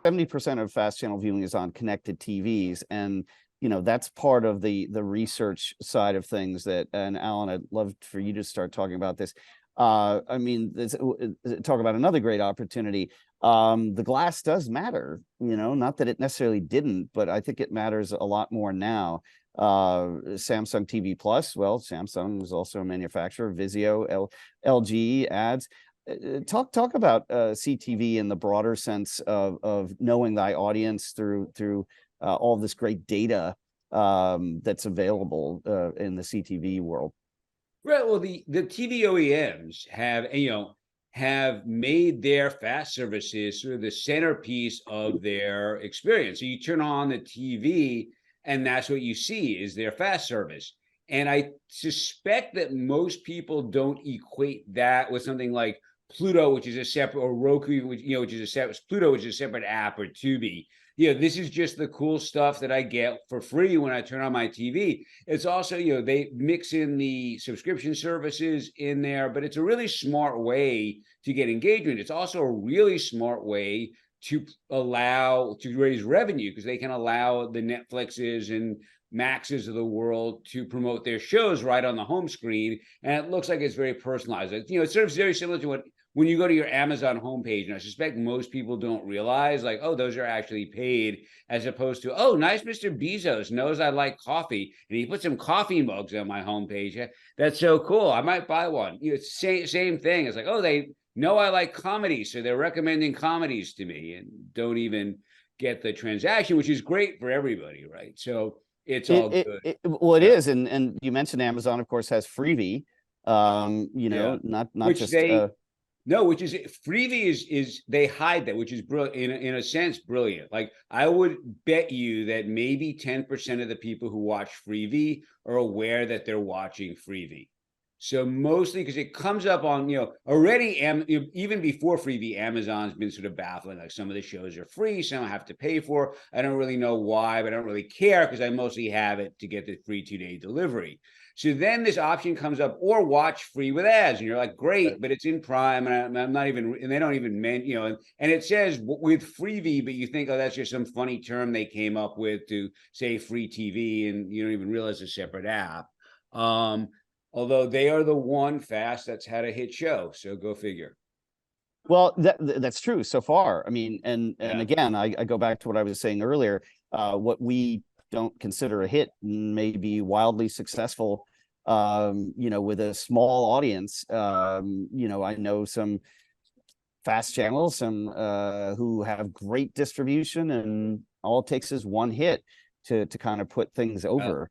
70% of fast channel viewing is on connected TVs, and that's part of the research side of things. That, and Alan, I'd love for you to start talking about this. I mean, talk about another great opportunity. The glass does matter, not that it necessarily didn't, but I think it matters a lot more now. Samsung TV Plus, well, Samsung is also a manufacturer. Vizio, LG ads. Talk about CTV in the broader sense of knowing thy audience through all this great data that's available in the CTV world. Right. Well, the TV OEMs have made their fast services sort of the centerpiece of their experience. So you turn on the TV, and that's what you see is their fast service. And I suspect that most people don't equate that with something like Pluto, which is a separate, or Roku, which is a separate, Pluto, which is a separate app, or Tubi. This is just the cool stuff that I get for free when I turn on my TV. It's also, they mix in the subscription services in there, but it's a really smart way to get engagement. It's also a really smart way to raise revenue, because they can allow the Netflixes and Maxes of the world to promote their shows right on the home screen. And it looks like it's very personalized. It's sort of very similar to when you go to your Amazon homepage, and I suspect most people don't realize, like, oh, those are actually paid, as opposed to, oh, nice Mr. Bezos knows I like coffee, and he put some coffee mugs on my homepage. That's so cool. I might buy one. It's same thing. It's like, oh, they know I like comedy, so they're recommending comedies to me, and don't even get the transaction, which is great for everybody, right? So it's all good. Well, it is, and you mentioned Amazon, of course, has Freevee. Not which just No, which is Freevee is they hide that, which is in a sense brilliant. Like, I would bet you that maybe 10% of the people who watch Freevee are aware that they're watching Freevee. So mostly because it comes up on, already, even before Freevee, Amazon's been sort of baffling. Like, some of the shows are free, some I have to pay for. I don't really know why, but I don't really care, because I mostly have it to get the free 2-day delivery. So then this option comes up, or watch free with ads, and you're like, great, but it's in Prime, and I'm not even, and they don't even and it says with Freevee, but you think, oh, that's just some funny term they came up with to say free TV, and you don't even realize it's a separate app. Although they are the one fast that's had a hit show, so go figure. Well, that's true so far. I mean, and again, I go back to what I was saying earlier. What we don't consider a hit may be wildly successful, with a small audience. I know some fast channels, who have great distribution, and all it takes is one hit to kind of put things over.